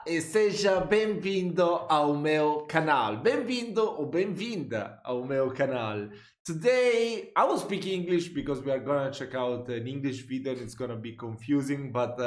Olá e seja bem-vindo ao meu canal. Bem-vindo ou bem-vinda ao meu canal. Today, I will speak English because we are gonna check out an English video and it's gonna be confusing, but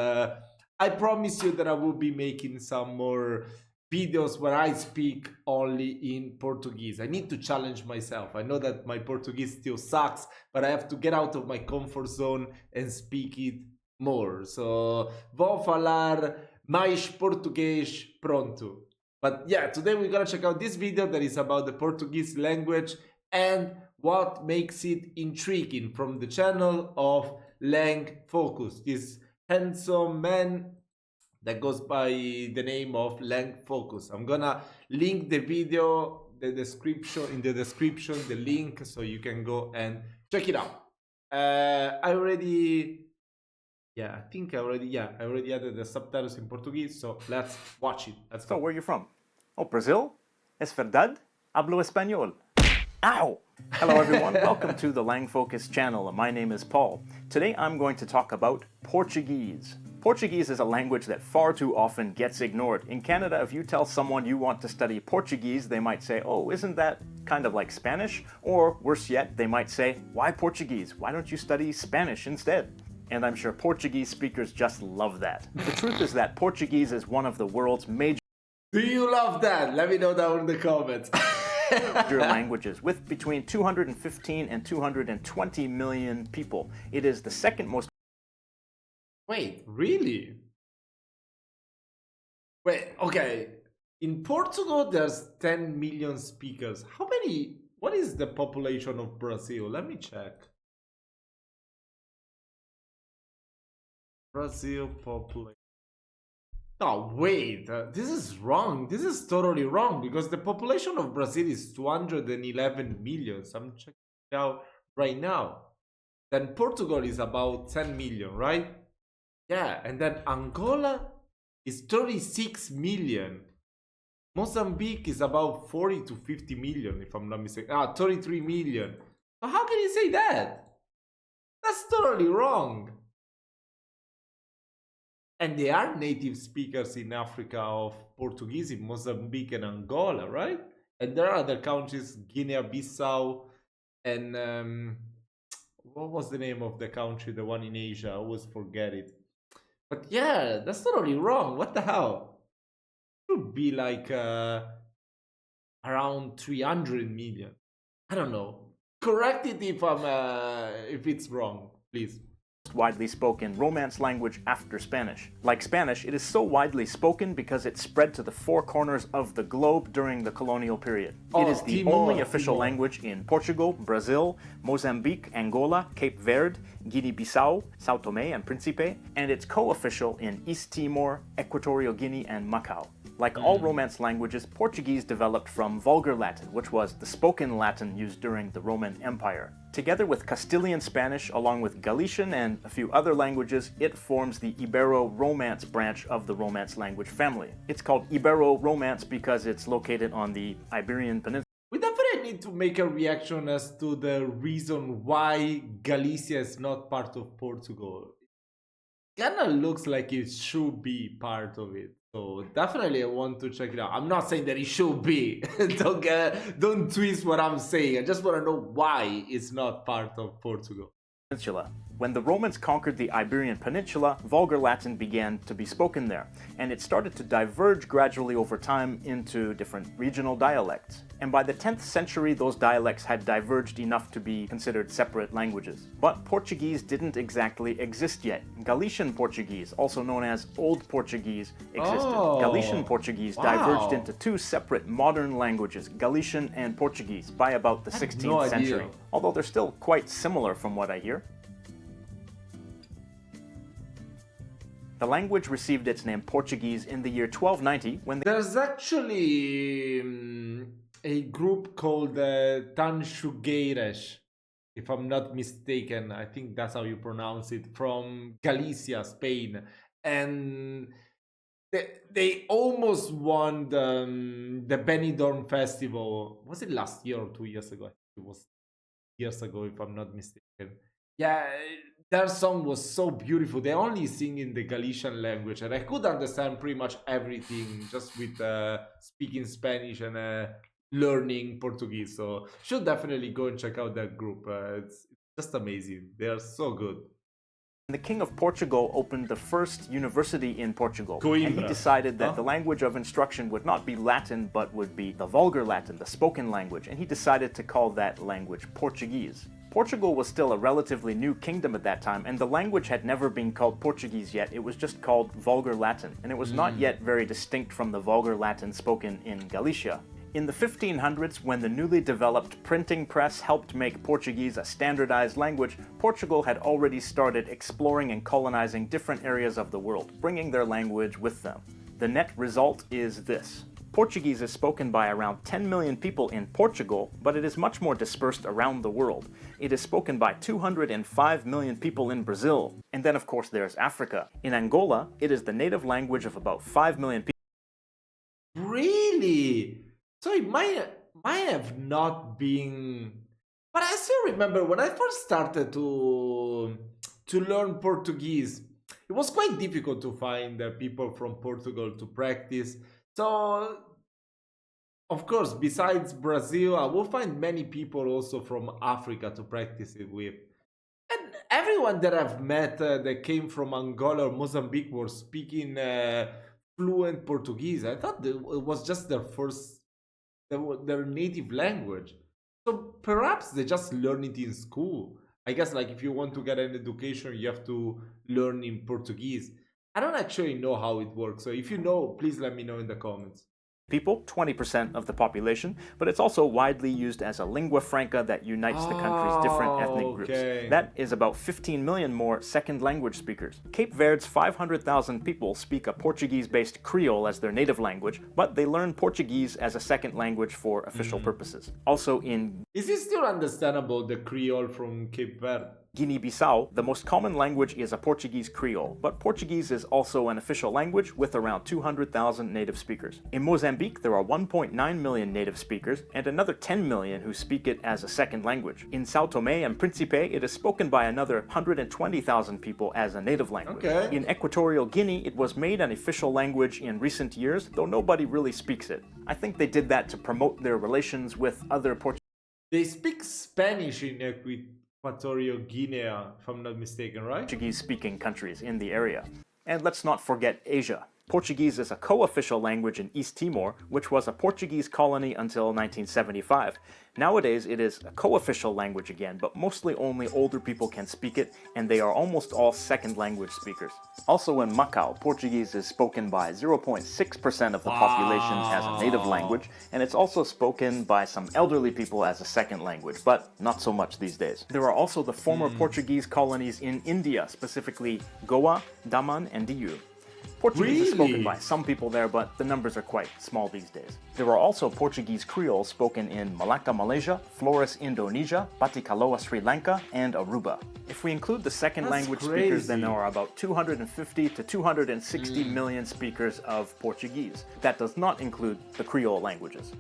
I promise you that I will be making some more videos where I speak only in Portuguese. I need to challenge myself. I know that my Portuguese still sucks, but I have to get out of my comfort zone and speak it more. So, vou falar mais português pronto. But yeah, today we're gonna check out this video that is about the Portuguese language and what makes it intriguing from the channel of Langfocus, this handsome man that goes by the name of Langfocus. I'm gonna link the video, the description in the description, the link, so you can go and check it out. I already added the subtitles in Portuguese, so let's watch it. Let's go. So, where are you from? Oh, Brazil? Es verdad? Hablo español. Ow! Hello everyone, welcome to the Langfocus channel. My name is Paul. Today I'm going to talk about Portuguese. Portuguese is a language that far too often gets ignored. In Canada, if you tell someone you want to study Portuguese, they might say, oh, isn't that kind of like Spanish? Or worse yet, they might say, why Portuguese? Why don't you study Spanish instead? And I'm sure Portuguese speakers just love that. The truth is that Portuguese is one of the world's major Do you love that? Let me know down in the comments. languages, with between 215 and 220 million people. It is the second most... Wait, really? Wait, okay. In Portugal, there's 10 million speakers. What is the population of Brazil? Let me check. Brazil population. No, wait, this is wrong. This is totally wrong because the population of Brazil is 211 million. So I'm checking it out right now. Then Portugal is about 10 million, right? Yeah, and then Angola is 36 million. Mozambique is about 40 to 50 million, if I'm not mistaken. 33 million. So how can you say that? That's totally wrong. And there are native speakers in Africa of Portuguese, in Mozambique and Angola, right? And there are other countries, Guinea-Bissau, and what was the name of the country, the one in Asia? I always forget it. But yeah, that's totally wrong. What the hell? It should be like around 300 million. I don't know. Correct it if it's wrong, please. widely spoken Romance language after Spanish. Like Spanish, it is so widely spoken because it spread to the four corners of the globe during the colonial period. It is the only official language in Portugal, Brazil, Mozambique, Angola, Cape Verde, Guinea-Bissau, São Tomé and Príncipe, and it's co-official in East Timor, Equatorial Guinea, and Macau. Like all Romance languages, Portuguese developed from Vulgar Latin, which was the spoken Latin used during the Roman Empire. Together with Castilian Spanish, along with Galician and a few other languages, it forms the Ibero-Romance branch of the Romance language family. It's called Ibero-Romance because it's located on the Iberian Peninsula. We definitely need to make a reaction as to the reason why Galicia is not part of Portugal. It kind of looks like it should be part of it. So definitely I want to check it out. I'm not saying that it should be. Don't twist what I'm saying. I just want to know why it's not part of Portugal. When the Romans conquered the Iberian Peninsula, Vulgar Latin began to be spoken there, and it started to diverge gradually over time into different regional dialects. And by the 10th century, those dialects had diverged enough to be considered separate languages. But Portuguese didn't exactly exist yet. Galician Portuguese, also known as Old Portuguese, existed. Galician Portuguese diverged into two separate modern languages, Galician and Portuguese, by about the 16th century. Although they're still quite similar from what I hear. The language received its name Portuguese in the year 1290 when There's actually a group called Tanchugueiras, if I'm not mistaken. I think that's how you pronounce it, from Galicia, Spain. And they almost won the Benidorm Festival. Was it last year or 2 years ago? It was years ago, if I'm not mistaken. Yeah, their song was so beautiful. They only sing in the Galician language, and I could understand pretty much everything just with speaking Spanish and learning Portuguese. So should definitely go and check out that group. It's just amazing. They are so good. The King of Portugal opened the first university in Portugal, Coimbra. and he decided that the language of instruction would not be Latin, but would be the vulgar Latin, the spoken language, and he decided to call that language Portuguese. Portugal was still a relatively new kingdom at that time, and the language had never been called Portuguese yet. It was just called vulgar Latin, and it was not yet very distinct from the vulgar Latin spoken in Galicia. In the 1500s, when the newly developed printing press helped make Portuguese a standardized language, Portugal had already started exploring and colonizing different areas of the world, bringing their language with them. The net result is this. Portuguese is spoken by around 10 million people in Portugal, but it is much more dispersed around the world. It is spoken by 205 million people in Brazil. And then of course there's Africa. In Angola, it is the native language of about 5 million people. Really? So it might have not been, but I still remember when I first started to learn Portuguese, it was quite difficult to find people from Portugal to practice. So of course, besides Brazil, I will find many people also from Africa to practice it with. And everyone that I've met that came from Angola or Mozambique were speaking fluent Portuguese. I thought it was just their native language. So perhaps they just learn it in school. I guess like if you want to get an education, you have to learn in Portuguese. I don't actually know how it works. So if you know, please let me know in the comments. People, 20% of the population, but it's also widely used as a lingua franca that unites the country's different ethnic groups. That is about 15 million more second language speakers. Cape Verde's 500,000 people speak a Portuguese-based Creole as their native language, but they learn Portuguese as a second language for official purposes. Also in Is it still understandable, the Creole from Cape Verde? Guinea-Bissau, the most common language is a Portuguese Creole, but Portuguese is also an official language with around 200,000 native speakers. In Mozambique, there are 1.9 million native speakers and another 10 million who speak it as a second language. In São Tomé and Príncipe, it is spoken by another 120,000 people as a native language. Okay. In Equatorial Guinea, it was made an official language in recent years, though nobody really speaks it. I think they did that to promote their relations with other Portuguese. They speak Spanish in Equatorial Guinea, if I'm not mistaken, right? Portuguese-speaking countries in the area. And let's not forget Asia. Portuguese is a co-official language in East Timor, which was a Portuguese colony until 1975. Nowadays, it is a co-official language again, but mostly only older people can speak it, and they are almost all second language speakers. Also in Macau, Portuguese is spoken by 0.6% of the population as a native language, and it's also spoken by some elderly people as a second language, but not so much these days. There are also the former Portuguese colonies in India, specifically Goa, Daman, and Diu. Portuguese is spoken by some people there, but the numbers are quite small these days. There are also Portuguese Creole spoken in Malacca, Malaysia, Flores, Indonesia, Batticaloa, Sri Lanka, and Aruba. If we include the second language speakers, then there are about 250 to 260 million speakers of Portuguese. That does not include the Creole languages.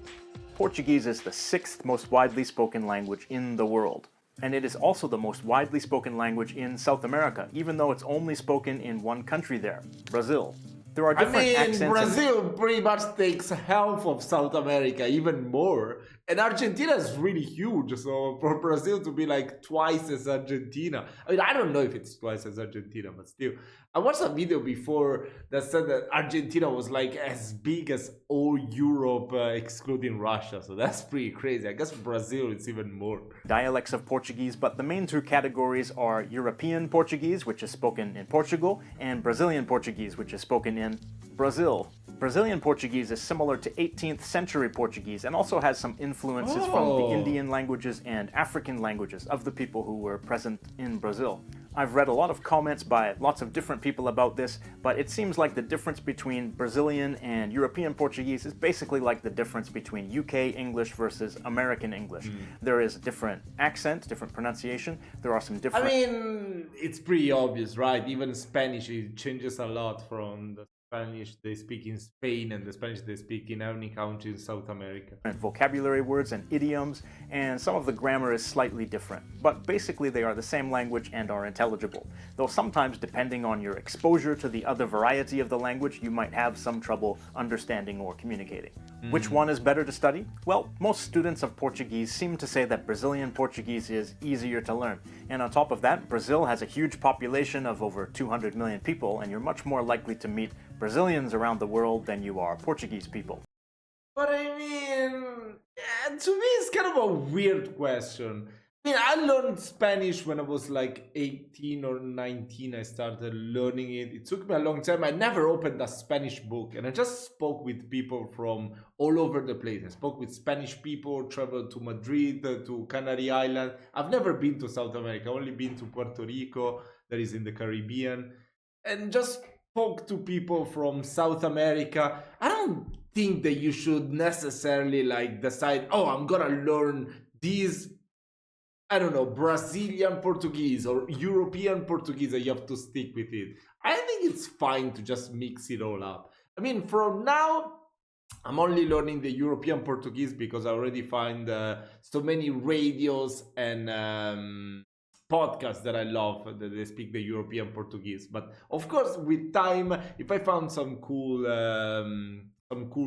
Portuguese is the 6th most widely spoken language in the world. And it is also the most widely spoken language in South America, even though it's only spoken in one country there, Brazil. There are different accents. Brazil pretty much takes half of South America, even more. And Argentina is really huge, so for Brazil to be like twice as Argentina. I mean, I don't know if it's twice as Argentina, but still. I watched a video before that said that Argentina was like as big as all Europe, excluding Russia. So that's pretty crazy. I guess Brazil is even more. Dialects of Portuguese, but the main two categories are European Portuguese, which is spoken in Portugal, and Brazilian Portuguese, which is spoken in Brazil. Brazilian Portuguese is similar to 18th century Portuguese and also has some influences from the Indian languages and African languages of the people who were present in Brazil. I've read a lot of comments by lots of different people about this, but it seems like the difference between Brazilian and European Portuguese is basically like the difference between UK English versus American English. There is different accent, different pronunciation, there are some different... I mean, it's pretty obvious, right? Even Spanish, it changes a lot from the Spanish they speak in Spain and the Spanish they speak in any country in South America. And vocabulary words and idioms, and some of the grammar is slightly different. But basically they are the same language and are intelligible. Though sometimes, depending on your exposure to the other variety of the language, you might have some trouble understanding or communicating. Which one is better to study? Well, most students of Portuguese seem to say that Brazilian Portuguese is easier to learn. And on top of that, Brazil has a huge population of over 200 million people, and you're much more likely to meet Brazilians around the world than you are Portuguese people. But I mean, to me, it's kind of a weird question. I mean, I learned Spanish when I was like 18 or 19. I started learning it. It took me a long time. I never opened a Spanish book, and I just spoke with people from all over the place. I spoke with Spanish people, traveled to Madrid, to Canary Islands. I've never been to South America. I've only been to Puerto Rico, that is in the Caribbean, and just spoke to people from South America. I don't think that you should necessarily like decide, oh, I'm gonna learn these, I don't know, Brazilian Portuguese or European Portuguese, and you have to stick with it. I think it's fine to just mix it all up. I mean, from now, I'm only learning the European Portuguese because I already find so many radios and podcasts that I love that they speak the European Portuguese. But of course, with time, if I found some cool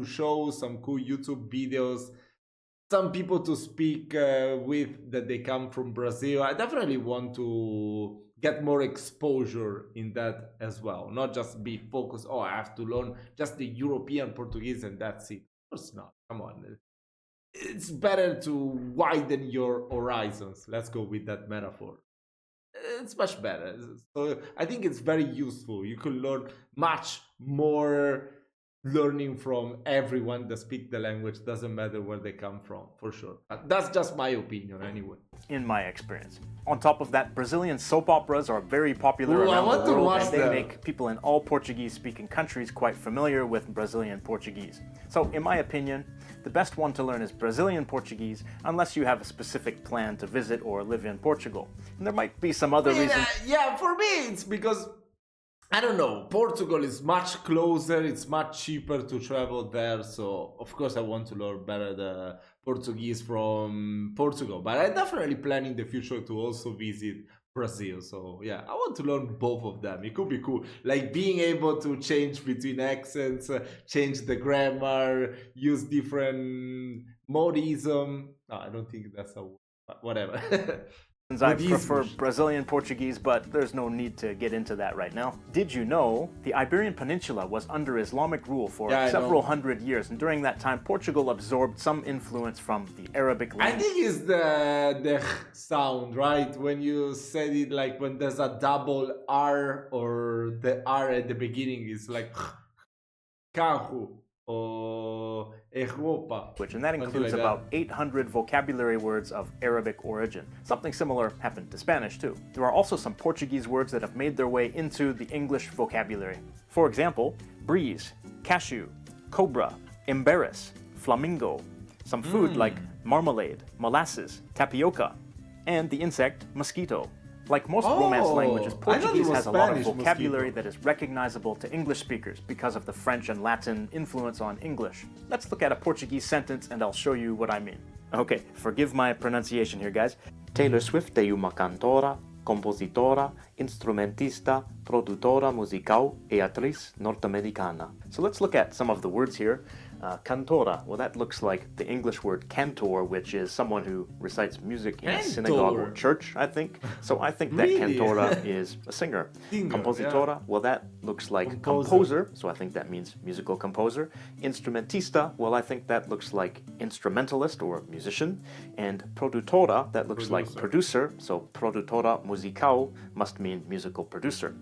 shows, some cool YouTube videos, some people to speak with that they come from Brazil, I definitely want to get more exposure in that as well. Not just be focused, oh, I have to learn just the European Portuguese and that's it. Of course not. Come on. It's better to widen your horizons. Let's go with that metaphor. It's much better. So I think it's very useful. You can learn much more learning from everyone that speak the language, doesn't matter where they come from, for sure. That's just my opinion anyway. In my experience. On top of that, Brazilian soap operas are very popular around the world, and they make people in all Portuguese-speaking countries quite familiar with Brazilian Portuguese. So, in my opinion, the best one to learn is Brazilian Portuguese, unless you have a specific plan to visit or live in Portugal. And there might be some other reasons. Yeah, for me, it's because I don't know, Portugal is much closer, it's much cheaper to travel there, so of course I want to learn better the Portuguese from Portugal, but I definitely plan in the future to also visit Brazil, so yeah, I want to learn both of them. It could be cool, like being able to change between accents, change the grammar, use different modism. No, I don't think that's a word, but whatever. I prefer Brazilian Portuguese, but there's no need to get into that right now. Did you know the Iberian Peninsula was under Islamic rule for several hundred years, and during that time Portugal absorbed some influence from the Arabic language? I think it's the sound, right? When you said it, like when there's a double R or the R at the beginning is like carro or Europa. And that includes like about 800 vocabulary words of Arabic origin. Something similar happened to Spanish too. There are also some Portuguese words that have made their way into the English vocabulary. For example, breeze, cashew, cobra, embarrass, flamingo, some food like marmalade, molasses, tapioca, and the insect mosquito. Like most Romance languages, Portuguese has a lot of vocabulary that is recognizable to English speakers because of the French and Latin influence on English. Let's look at a Portuguese sentence and I'll show you what I mean. Okay, forgive my pronunciation here, guys. Taylor Swift é uma cantora, compositora, instrumentista, produtora musical e atriz norte-americana. So let's look at some of the words here. Cantora, well, that looks like the English word cantor, which is someone who recites music in a synagogue or church, I think. So I think that cantora is a singer. Compositora, well, that looks like composer, so I think that means musical composer. Instrumentista, well, I think that looks like instrumentalist or musician. And produtora, that looks like producer, so produtora musical must mean musical producer.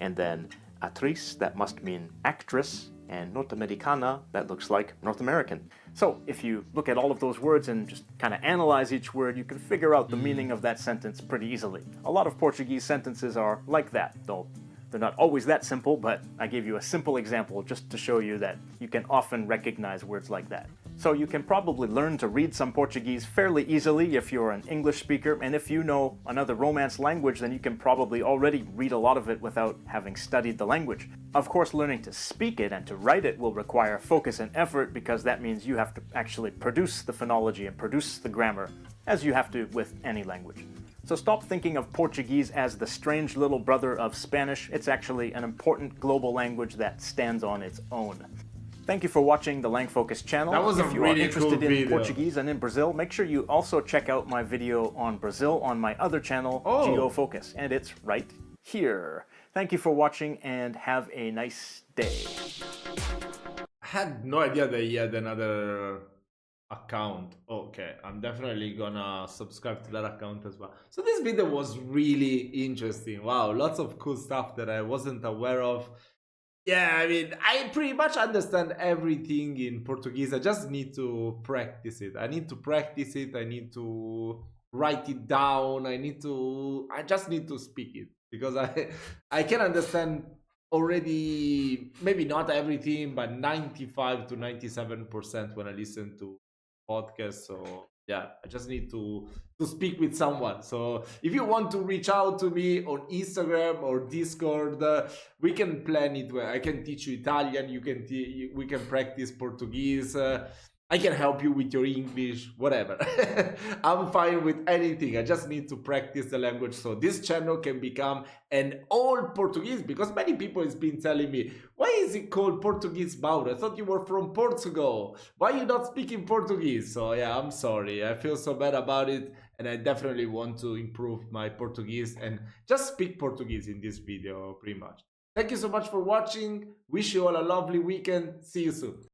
And then atriz, that must mean actress. And Norteamericana, that looks like North American. So if you look at all of those words and just kind of analyze each word, you can figure out the meaning of that sentence pretty easily. A lot of Portuguese sentences are like that, though they're not always that simple, but I gave you a simple example just to show you that you can often recognize words like that. So you can probably learn to read some Portuguese fairly easily if you're an English speaker, and if you know another Romance language, then you can probably already read a lot of it without having studied the language. Of course, learning to speak it and to write it will require focus and effort, because that means you have to actually produce the phonology and produce the grammar, as you have to with any language. So stop thinking of Portuguese as the strange little brother of Spanish. It's actually an important global language that stands on its own. Thank you for watching the Langfocus channel. That was if you really are interested cool in Portuguese and in Brazil, make sure you also check out my video on Brazil on my other channel, GeoFocus, and it's right here. Thank you for watching and have a nice day. I had no idea that he had another account. Okay, I'm definitely gonna subscribe to that account as well. So this video was really interesting. Wow, lots of cool stuff that I wasn't aware of. Yeah, I mean, I pretty much understand everything in Portuguese. I just need to practice it. I need to practice it. I need to write it down. I just need to speak it, because I can understand already, maybe not everything, but 95 to 97% when I listen to podcasts. So yeah, I just need to speak with someone. So if you want to reach out to me on Instagram or Discord, we can plan it where I can teach you Italian, we can practice Portuguese, I can help you with your English, whatever. I'm fine with anything. I just need to practice the language so this channel can become an all Portuguese, because many people has been telling me, why is it called Portuguese Mauro? I thought you were from Portugal. Why are you not speaking Portuguese? So yeah, I'm sorry. I feel so bad about it, and I definitely want to improve my Portuguese and just speak Portuguese in this video pretty much. Thank you so much for watching. Wish you all a lovely weekend. See you soon.